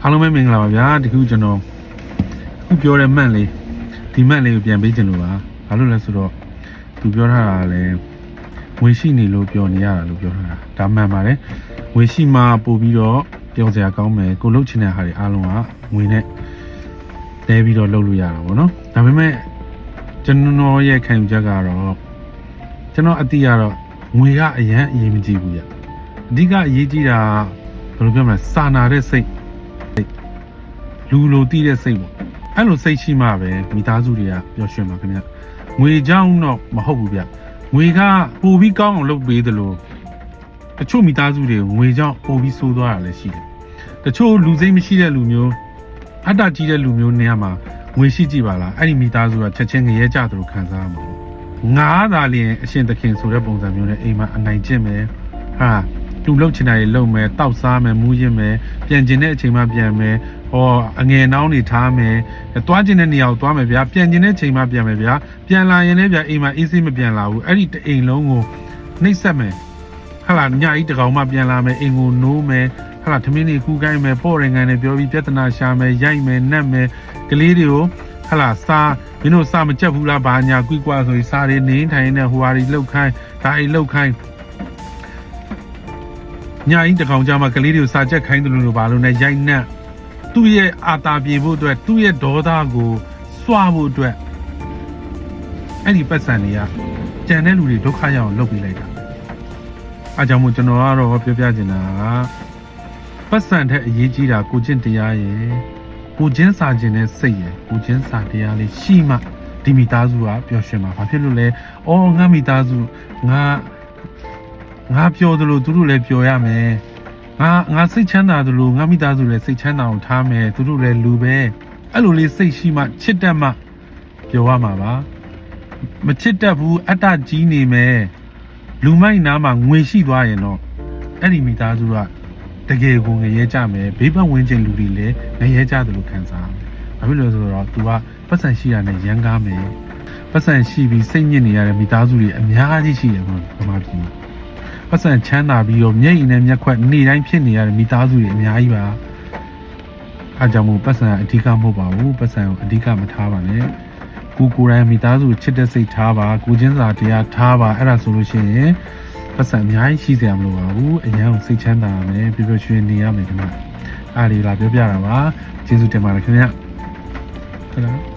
အားလုံးပဲမင်္ဂလာပါဗျာဒီခုကျွန်တော်ခုပြောတဲ့မှတ်လေးဒီမှတ်လေးကိုပြန်ပေးခြင်းလို့ပါဘာလို့လဲဆိုတော့သူပြောထားတာလည်းငွေရှိနေလို့ပြောနေရတာလို့ပြောထားတာဒါမှန်ပါတယ်ငွေရှိမှပို့ပြီးတော့ပြောစရာကောင်းမယ်ကိုလှုပ်ချင်တဲ့ဟာတွေအားလုံးကငွေနဲ့တဲပြီးတော့လှုပ်လို့ရတာပေါ့နော်ဒါပေမဲ့ကျွန်တော်ရဲ့ခံယူချက်ကတော့ကျွန်တော်အတိကတော့ငွေကအရန်အရေးမကြီးဘူးဗျအဓိကအရေးကြီးတာဘယ်လိုပြောမလဲစာနာတဲ့စိတ်လူလိုတည်တဲ့စိတ်ပေါ့အဲ့လိုစိတ်ရှိမှပဲမိသားစုတွေကပျော်ရွှင်ပါခင်ဗျငွေကြောင်းတော့မဟုတ်ဘူးဗျငွေကပိုပြီးကောင်းအောင်လုပ်ပေးသလိုတချို့မိသားစုတွေငွေကြောင်းပိုပြီးဆိုးသွားတာလည်းရှိတယ်တချို့လူစိတ်မရှိတဲ့လူမျိုးအတ္တကြီးတဲ့လူမျိုးနေရာမှာငွေရှိကြည့်ပါလားအဲ့ဒီမိသားစုကချက်ချင်းငရဲကြသလိုခံစားရမှာငါးသာလျင်အရှင်သခင်ဆိုတဲ့ပုံစံမျိုးနဲ့အိမ်မှာအနိုင်ကျင့်မယ်ဟာသူလှုပ်ချင်တာတွေလှုပ်မယ်တောက်စားမယ်မူးရင်မယ်ပြန်ကျင်တဲ့အချိန်မှပြန်မယ်ဟောအငယ်နှောင်းတွေထားမယ်သွားကျင်တဲ့နေရာကိုသွားမယ်ဗျာပြန်ကျင်တဲ့အချိန်မှပြန်မယ်ဗျာပြန်လာရင်လည်းဗျာအိမ်မှာအေးဆေးမပြန်လာဘူးအဲ့ဒီတအိမ်လုံးကိုနှိပ်စက်မယ်ဟာလာညအိတကောင်မှပြန်လာမယ်အိမ်ကိုနိုးမယ်ဟာလာသမင်းတွေခူးကိုင်းမယ်ပေါ့ရင်ငန်းတွေပြောပြီးပြဿနာရှာမယ်ရိုက်မယ်နှက်မယ်ကလေးတွေကိုဟာလာစားမင်းတို့စားမကြက်ဘူးလားဘာညာကွိကွာဆိုပြီးစားတွေနေထိုင်နေဟိုဟာတွေလှုပ်ခိုင်းဒါအိလှုပ်ခိုင်းညာအင်းတကောင်ကြမှာကလေးတွေကိုစာချက်ခိုင်းတယ်လို့ဘာလို့လဲရိုက်နှက်သူ့ရဲ့အာတာပြေဖို့အတွက်သူ့ရဲ့ဒေါသကိုစွာဖို့အတွက်အဲ့ဒီပတ်စံတွေကကြံတဲ့လူတွေဒုက္ခရောက်အောင်လုပ်ပေးလိုက်တာအားကြောင့်မို့ကျွန်တော်ကတော့ပြောပြချင်တာကပတ်စံထက်အရေးကြီးတာကိုကျင့်တရားရယ်ကိုချင်းစာခြင်းနဲ့စိတ်ရယ်ကိုချင်းစာတရားလေးရှိမှဒီမိသားစုကပျော်ရွှင်မှာဘာဖြစ်လို့လဲအော်ငါမိသားစုငါပြောသလိုသူတို့လည်းပြောရမယ်ငါစိတ်ချမ်းသာသလိုငါမိသားစုလည်းစိတ်ချမ်းသာအောင်ထားမယ်သူတို့လည်းလူပဲအဲ့လိုလေးစိတ်ရှိမှချစ်တတ်မှပြောရမှာပါမချစ်တတ်ဘူးအတ္တကြီးနေမယ်လူမိုက်နားမှာငွေရှိသွားရင်တော့အဲ့ဒီမိသားစုကတကယ်ကိုငရဲကြမယ်ဘေးပတ်ဝန်းကျင်လူတွေလည်းငရဲကြတယ်လို့ခံစားရမယ်ဘာဖြစ်လို့လဲဆိုတော့ तू ကပတ်စံရှိတာနဲ့ရန်ကားမယ်ပတ်စံရှိပြီးစိတ်ညစ်နေရတဲ့မိသားစုတွေအများကြီးရှိတယ်ဗမာပြည်မှာပတ်စံချမ်းသာပြီးတော့မျက်ရည်နဲ့မျက်ခွက်နေ့တိုင်းဖြစ်နေရတဲ့မိသားစုတွေအများကြီးပါအားကြောင့်မို့ပတ်စံအဓိကမဟုတ်ပါဘူးပတ်စံကိုအဓိကမထားပါနဲ့ကိုယ်တိုင်မိသားစုချစ်တဲ့စိတ်ထားပါကိုချင်းစာတရားထားပါအဲ့ဒါဆိုလို့ရှိရင်ပတ်စံအများကြီးရှိစရာမလိုပါဘူးအရင်ကစိတ်ချမ်းသာရမယ်ပျော်ပျော်ရွှင်နေရမယ်ခင်ဗျအားလေးလာပြောပြတာပါကျေးဇူးတင်ပါတယ်ခင်ဗျဟုတ်လား